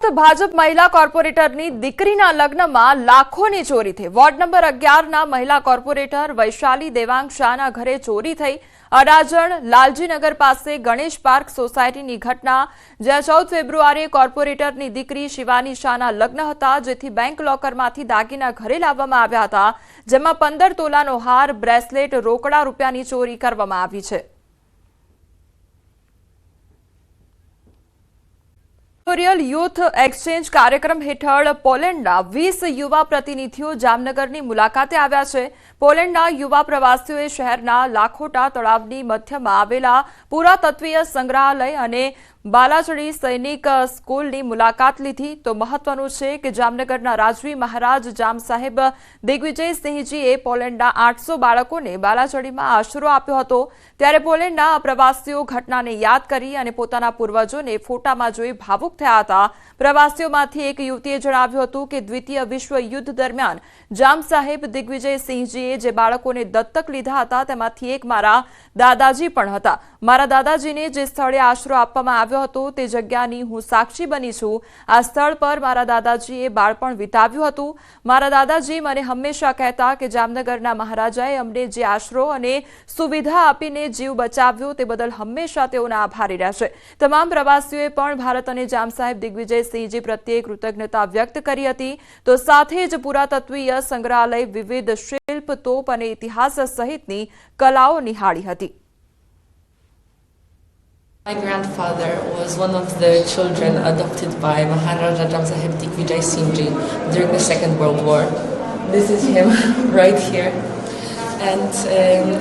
ભાજપ મહિલા કોર્પોરેટરની દીકરીના લગ્નમાં લાખોની ચોરી થઈ। વોર્ડ નંબર 11ના મહિલા કોર્પોરેટર વૈશાલી દેવાંગ શાહના ઘરે ચોરી થઈ। અડાજણ લાલજીનગર પાસે ગણેશ પાર્ક સોસાયટીની ઘટના, જ્યાં 14 ફેબ્રુઆરીએ કોર્પોરેટરની દીકરી શિવાની શાહના લગ્ન હતા, જેથી બેંક લોકરમાંથી દાગીના ઘરે લાવવામાં આવ્યા હતા, જેમાં 15 તોલાનો હાર, બ્રેસલેટ, રોકડા રૂપિયાની ચોરી કરવામાં આવી છે। यूथ एक्सचेंज कार्यक्रम हेठळ पोलैंडना 20 युवा प्रतिनिधिओ जामनगरनी मुलाकाते आव्या छे। पोलैंडना युवा प्रवासीओए शहेरना लाखोटा तळावनी मध्यमां आवेला पुरातत्वीय संग्रहालय अने बालाचड़ी सैनिक स्कूलनी मुलाकात लीधी। तो महत्वनुं छे के जामनगरना राजवी महाराज जाम साहेब दिग्विजय सिंहजीए पोलैंडना 800 बाळकोने बालाचड़ीमां आशरो आप्यो हतो। त्यारे पोलैंडना प्रवासीओ घटनाने याद करी अने पोताना पूर्वजोने फोटामां जोई भावुक थया हता। प्रवासीओमांथी एक युवतीए जणाव्युं हतुं के द्वितीय विश्व युद्ध दरमियान जाम साहेब दिग्विजय सिंहजीए जे बाळकोने दत्तक लीधा हता तेमांथी एक मारा दादाजी पण हता। मारा दादाजीने जे स्थळे आशरो आपवामां આવ્યો હતો તે જગ્યાની હું સાક્ષી બની છું। આ સ્થળ પર મારા દાદાજીએ બાળપણ વિતાવ્યું હતું। મારા દાદાજી મને હંમેશા કહેતા કે જામનગરના મહારાજાએ અમને જે આશરો અને સુવિધા આપીને જીવ બચાવ્યો તે બદલ હંમેશા તેઓના આભારી રહેશે। તમામ પ્રવાસીઓએ પણ ભારત અને જામ સાહેબ દિગ્વિજય સિંહજી પ્રત્યે કૃતજ્ઞતા વ્યક્ત કરી હતી। તો સાથે જ પુરાતત્વીય સંગ્રહાલય, વિવિધ શિલ્પ, તોપ અને ઇતિહાસ સહિતની કલાઓ નિહાળી હતી। My grandfather was one of the children adopted by Maharaja Jam Sahib Digvijay Singh Ji during the Second World War. This is him right here. And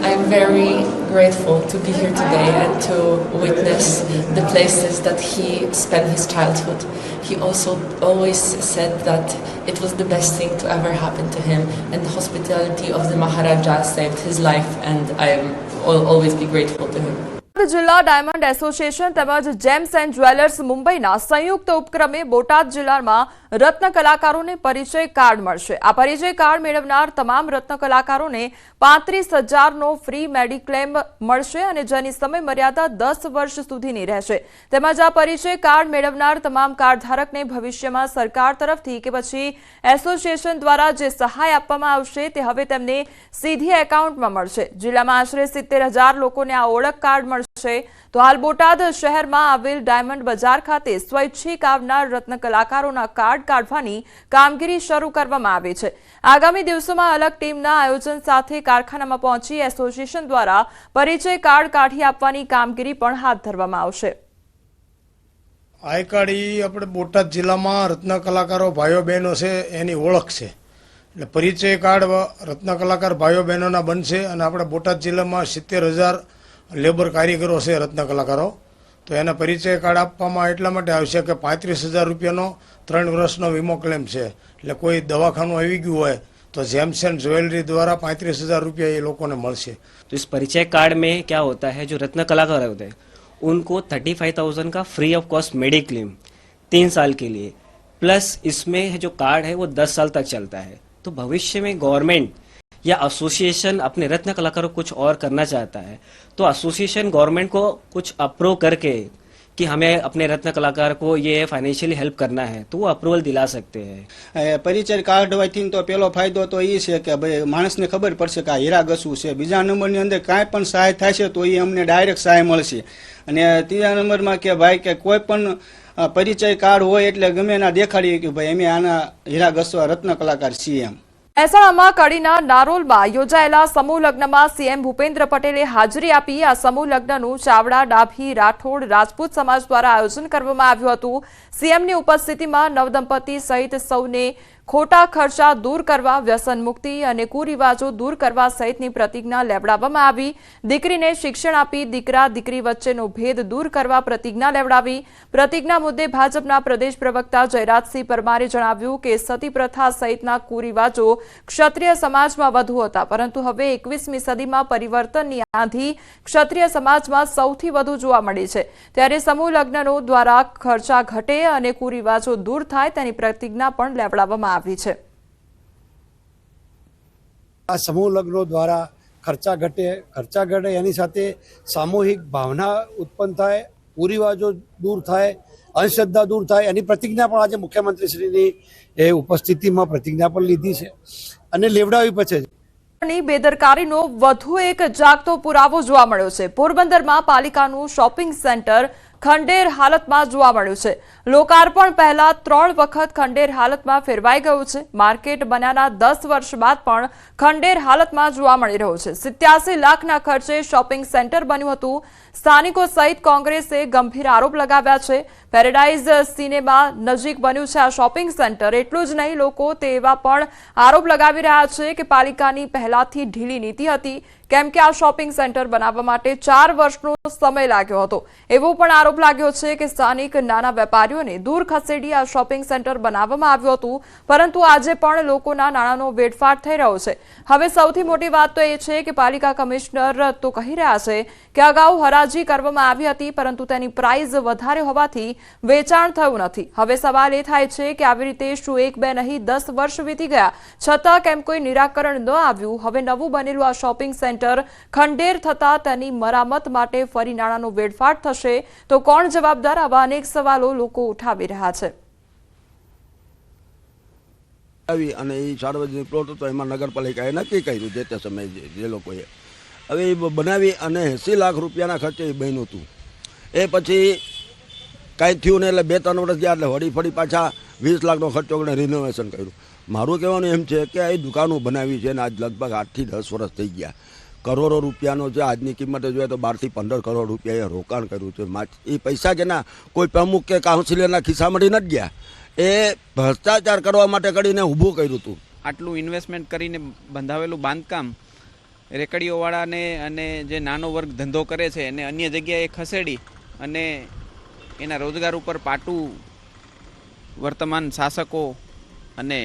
I'm very grateful to be here today and to witness the places that he spent his childhood. He also always said that it was the best thing to ever happen to him, and the hospitality of the Maharaja saved his life, and I'll always be grateful to him. जिला diamond association तेमज gems and jewellers मुंबईना संयुक्त उपक्रमे बोटाद जिल्लामां रत्न कलाकारोने परिचय card मळशे। आ परिचय card मेळवनार तमाम रत्न कलाकारोने 35,000 no free mediclaim मळशे अने jenny समय मर्यादा 10 वर्ष सुधीनी रहेशे। तेमज आ परिचय कार्ड मेळवनार तमाम कार्ड धारकने भविष्यमां सरकार तरफथी के पछी एसोसिएशन द्वारा जे सहाय आपवामां आवशे ते हवे तेमने सीधी एकाउंटमां मळशे। जिल्लामां आशरे 70,000 लोकोने आ ओळख कार्ड मळशे। तो हाल बोटाद शहेरमां आवेल डायमंड बजार खाते स्वैच्छिक आवनार रत्न कलाकारोना कार्ड काढवानी कामगीरी शरू करवामां आवी छे। आगामी दिवसोमां अलग टीमना आयोजन साथे कारखानामां पहोंची एसोसिएशन द्वारा परिचय कार्ड काढी आपवानी कामगीरी पण हाथ धरवामां आवशे। आई कार्ड अपने बोटाद जिल्लामां रत्न कलाकारो भाईओ बहनों से एनी ओळख छे। એટલે પરિચય કાર્ડ રત્ન કલાકાર ભાઈઓ બહેનોના બનશે અને આપણે બોટાદ જિલ્લામાં 70,000 લેબર કારીગરો છે રત્ન કલાકારો। તો એને પરિચય કાર્ડ આપવામાં એટલા માટે આવશે કે 35,000 રૂપિયાનો 3 વર્ષનો વીમો ક્લેમ છે। એટલે કોઈ દવાખાનું આવી ગયું હોય તો જેમ્સ એન્ડ જ્વેલરી द्वारा 35,000 रुपया ये लोगों ने મળશે। तो इस परिचय कार्ड में क्या होता है, जो रत्न कलाकार होते हैं उनको 35,000 का फ्री ऑफ कॉस्ट मेडिक्लेम 3 साल के लिए, प्लस इसमें जो कार्ड है वो 10 साल तक चलता है। तो भविष्य में गवर्नमेंट या एसोसिएशन अपने रत्न कलाकारों को कुछ और करना चाहता है तो एसोसिएशन गवर्नमेंट को कुछ अप्रूव करके कि हमें अपने रत्न कलाकार को ये फाइनेंशियली हेल्प करना है तो वो अप्रूवल दिला सकते हैं। परिचय कार्ड होवाथी तो पहलो फायदो तो ये है कि भाई माणसने खबर पड़शे कि आ हीरा गसू है। बीजा नंबरनी अंदर कांई पण सहाय थशे तो ये अमने डायरेक्ट सहाय मळशे। अने तीजा नंबर में कि भाई के कोई पण परिचय कार्ड होय एटले गमे एना देखाडीए कि भाई अमे आना हीरा गसवा रत्न कलाकार छीए एम। મહેસાણામાં કડીના નારોલમાં યોજાયેલા સમૂહ લગ્નમાં સીએમ ભૂપેન્દ્ર પટેલે હાજરી આપી। આ સમૂહ લગ્નનું ચાવડા, ડાભી, રાઠોડ, રાજપૂત સમાજ દ્વારા આયોજન કરવામાં આવ્યું હતું। સીએમની ઉપસ્થિતિમાં નવદંપતિ સહિત સૌને ખોટા ખર્ચા દૂર કરવા, વ્યસન મુક્તિ અને કુરિવાજો દૂર કરવા સહિતની પ્રતિજ્ઞા લેવડાવવામાં આવી। દીકરીને શિક્ષણ આપી દીકરા દીકરી વચ્ચેનો ભેદ दूर કરવા પ્રતિજ્ઞા લેવડાવી। પ્રતિજ્ઞા મુદ્દે ભાજપના પ્રદેશ પ્રવક્તા જયરાજસિંહ પરમારે જણાવ્યું કે સતી પ્રથા સહિતના કુરિવાજો ક્ષત્રિય સમાજમાં વધુ હતા, પરંતુ હવે 21મી સદીમાં પરિવર્તનની આંધી ક્ષત્રિય સમાજમાં સૌથી વધુ જોવા મળી છે। ત્યારે સમૂહ લગ્નનો દ્વારા ખર્ચા ઘટે અને કુરિવાજો दूर થાય તેની પ્રતિજ્ઞા પણ લેવડાવવામાં આવી છે। આ સમૂહ લગ્નો દ્વારા ખર્ચા ઘટે એની સાથે સામૂહિક ભાવના ઉત્પન્ન થાય, કુરિવાજો દૂર થાય અંધશ્રદ્ધા દૂર થાય એની પ્રતિજ્ઞા પણ આજે મુખ્યમંત્રીશ્રીની એ ઉપસ્થિતિમાં પ્રતિજ્ઞા પણ લીધી છે અને લેવડાવી પછી ની બેદરકારીનો વધુ એક જાગતો પુરાવો જોવા મળ્યો છે. પોરબંદરમાં પાલિકાનું શોપિંગ સેન્ટર ખંડેર હાલતમાં જોવા મળ્યું છે. લોકાર્પણ પહેલા 3 વખત ખંડેર હાલતમાં ફેરવાઈ ગયું છે. માર્કેટ બન્યાના 10 વર્ષ બાદ પણ ખંડેર હાલતમાં જોવા મળી રહ્યું છે. 87 લાખના ખર્ચે શોપિંગ સેન્ટર બન્યું હતું. સ્થાનિકો સહિત કોંગ્રેસે ગંભીર આરોપ લગાવ્યા છે. પેરેડાઇઝ સિનેમા નજીક બન્યું છે આ શોપિંગ સેન્ટર. એટલું જ નહીં, લોકો તેવા પણ આરોપ લગાવી રહ્યા છે કે પાલિકાની પહેલાથી ઢીલી નીતિ હતી, કેમ કે આ શોપિંગ સેન્ટર બનાવવા માટે 4 વર્ષનો સમય લાગ્યો હતો. એવો પણ આરોપ લાગ્યો છે કે સ્થાનિક નાના વેપારીઓને દૂર ખસેડી આ શોપિંગ સેન્ટર બનાવવામાં આવ્યું હતું, પરંતુ આજે પણ લોકોના નાણાંનો વેડફાટ થઈ રહ્યો છે. હવે સૌથી મોટી વાત તો એ છે કે પાલિકા કમિશનર તો કહી રહ્યા છે કે અગાઉ હરાજી કરવામાં આવી હતી, પરંતુ તેની પ્રાઇસ વધારે હોવાથી વેચાણ થયું નથી. હવે સવાલ એ થાય છે કે આવી રીતે શું 1-2 નહીં 10 વર્ષ વીતી ગયા છતાં કેમ કોઈ નિરાકરણ ન આવ્યું. હવે નવું બનેલું આ શોપિંગ સેન્ટર ખંડેર થતા તેની મરામત માટે ફરી નાણાંનો વેડફાટ થશે તો કોણ જવાબદાર? આવા અનેક સવાલો લોકો ઉઠાવી રહ્યા છે. અને એ સાર્વજનિક પ્લોટ હતો, એમાં નગરપાલિકાએ નક્કી કર્યું જે તે સમયે જે લોકોએ હવે એ બનાવી અને 80 લાખ રૂપિયાના ખર્ચે એ બન્યું હતું. એ પછી કાંઈ થયું ને એટલે 2-3 વર્ષ ગયા એટલે વળી ફરી પાછા 20 લાખનો ખર્ચો કરીને રિનોવેશન કર્યું. મારું કહેવાનું એમ છે કે આ દુકાનો બનાવી છે ને આજ લગભગ 8 થી 10 વર્ષ થઈ ગયા. કરોડો રૂપિયાનો છે, આજની કિંમતે જોઈએ તો 12 થી 15 કરોડ રૂપિયા એ રોકાણ કર્યું છે. એ પૈસા કે ના કોઈ પ્રમુખ કે કાઉન્સિલરના ખિસ્સામાંથી નથી ગયા, એ ભ્રષ્ટાચાર કરવા માટે કરીને ઊભું કર્યું હતું. આટલું ઇન્વેસ્ટમેન્ટ કરીને બંધાવેલું બાંધકામ રેકડીઓવાળાને અને જે નાનો વર્ગ ધંધો કરે છે એને અન્ય જગ્યાએ ખસેડી અને એના રોજગાર ઉપર પાટું વર્તમાન શાસકો અને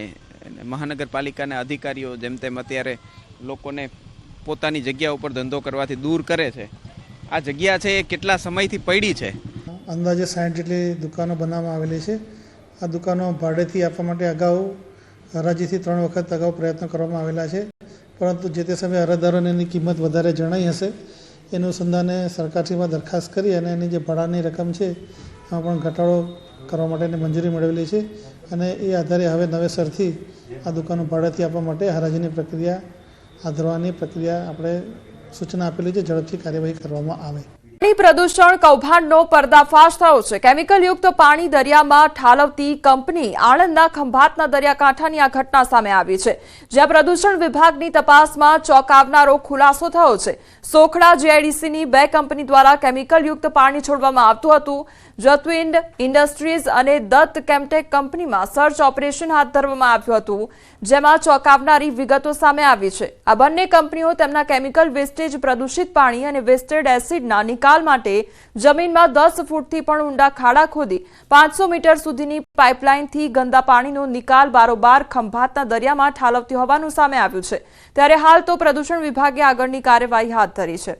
મહાનગરપાલિકાના અધિકારીઓ જેમ તેમ અત્યારે લોકોને પોતાની જગ્યા ઉપર ધંધો કરવાથી દૂર કરે છે. આ જગ્યા છે એ કેટલા સમયથી પડી છે? અંદાજે 60 જેટલી દુકાનો બનાવવામાં આવેલી છે. આ દુકાનો ભાડેથી આપવા માટે અગાઉ હરાજીથી 3 વખત અગાઉ પ્રયત્નો કરવામાં આવેલા છે, પરંતુ જે તે સમયે અરજદારોને એની કિંમત વધારે જણાઈ હશે. એનું અનુસંધાને સરકારશ્રીમાં દરખાસ્ત કરી અને એની જે ભાડાની રકમ છે એમાં પણ ઘટાડો કરવા માટેની મંજૂરી મેળવેલી છે અને એ આધારે હવે નવેસરથી આ દુકાનો ભાડેથી આપવા માટે હરાજીની પ્રક્રિયા હાથ ધરવાની પ્રક્રિયા આપણે સૂચના આપેલી છે. ઝડપથી કાર્યવાહી કરવામાં આવે. પાણી પ્રદૂષણ કૌભાંડનો પર્દાફાશ થયો છે. કેમિકલયુક્ત પાણી દરિયામાં ઠાલવતી કંપની આણંદના ખંભાતના દરિયાકાંઠાની આ ઘટના સામે આવી છે, જ્યાં પ્રદૂષણ વિભાગની તપાસમાં ચોંકાવનારો ખુલાસો થયો છે. સોખડા જીઆઈડીસીની 2 કંપની દ્વારા કેમિકલયુક્ત પાણી છોડવામાં આવતું હતું. જત્વિન ઇન્ડસ્ટ્રીઝ અને દત્ત કેમટેક કંપનીમાં સર્ચ ઓપરેશન હાથ ધરવામાં આવ્યું હતું, જેમાં ચોંકાવનારી વિગતો સામે આવી છે. આ બંને કંપનીઓ તેમના કેમિકલ વેસ્ટેજ, પ્રદૂષિત પાણી અને વેસ્ટેડ એસિડના નિકાલ માટે જમીનમાં 10 ફૂટથી પણ ઊંડા ખાડા ખોદી 500 મીટર સુધીની પાઇપલાઇનથી ગંદા પાણીનો નિકાલ બારોબાર ખંભાતના દરિયામાં ઠાલવતી હોવાનું સામે આવ્યું છે. ત્યારે હાલ તો પ્રદૂષણ વિભાગે આગળની કાર્યવાહી હાથ ધરી છે.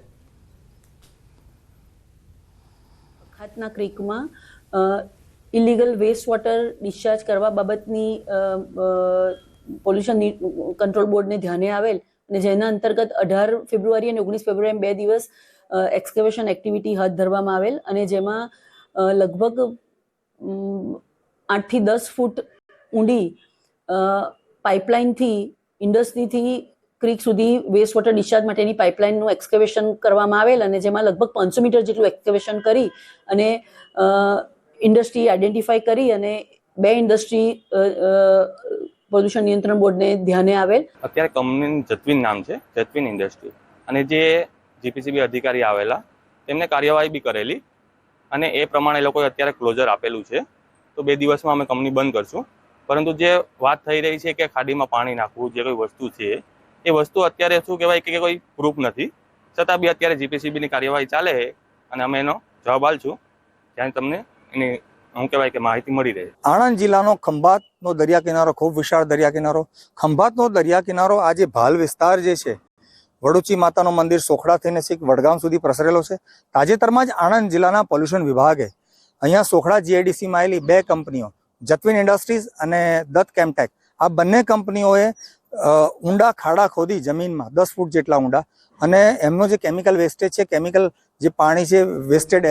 ખંભાતના ક્રીકમાં ઇલીગલ વેસ્ટ વોટર ડિસ્ચાર્જ કરવા બાબતની પોલ્યુશન કંટ્રોલ બોર્ડને ધ્યાને આવેલ અને જેના અંતર્ગત 18 ફેબ્રુઆરી અને 19 ફેબ્રુઆરી 2 દિવસ એક્સકેવેશન એક્ટિવિટી હાથ ધરવામાં આવેલ અને જેમાં લગભગ 8 થી 10 ફૂટ ઊંડી પાઇપલાઇનથી ઇન્ડસ્ટ્રીથી ક્રીક સુધી વેસ્ટ વોટર ડિસ્ચાર્જ માટેની પાઇપલાઇનનું એક્સકેવેશન કરવામાં આવેલ અને જેમાં લગભગ 500 મીટર જેટલું એક્સકેવેશન કરી અને ઇન્ડસ્ટ્રી આઈડેન્ટિફાઈ કરી અને 2 ઇન્ડસ્ટ્રી પ્રદૂષણ નિયંત્રણ બોર્ડને ધ્યાને આવેલ. અત્યારે કંપનીનું જત્વિન નામ છે, જત્વિન ઇન્ડસ્ટ્રી, અને જે જીપીસીબી અધિકારી આવેલા તેમને કાર્યવાહી બી કરેલી અને એ પ્રમાણે લોકોએ અત્યારે ક્લોઝર આપેલું છે. તો 2 દિવસમાં અમે કંપની બંધ કરશું. પરંતુ જે વાત થઈ રહી છે કે ખાડીમાં પાણી નાખવું જે કોઈ વસ્તુ છે એ વસ્તુ અત્યારે શું કહેવાય કે કોઈ પ્રૂફ નથી, છતાં બી અત્યારે જીપીસીબીની કાર્યવાહી ચાલે છે અને અમે એનો જવાબ આપીશું ત્યારે તમને એની શું કહેવાય કે માહિતી મળી રહે. આણંદ જિલ્લાનો ખંભાતનો દરિયા કિનારો ખૂબ વિશાળ દરિયા કિનારો. ખંભાતનો દરિયા કિનારો આજે ભાલ વિસ્તાર જે છે, વડોચી માતાનું મંદિર સોખડા થઈને છેક વડગામ સુધી પ્રસરેલો છે. તાજેતરમાં જ આણંદ જિલ્લાના પોલ્યુશન વિભાગે અહીંયા સોખડા જીઆઈડીસીમાં આવેલી 2 કંપનીઓ જત્વિન ઇન્ડસ્ટ્રીઝ અને દત્ત કેમટેક, આ બંને કંપનીઓએ ઊંડા ખાડા ખોદી જમીનમાં 10 ફૂટ જેટલા ઊંડા અને એમનો જે કેમિકલ વેસ્ટેજ છે, કેમિકલ જે પાણી છે વેસ્ટેડ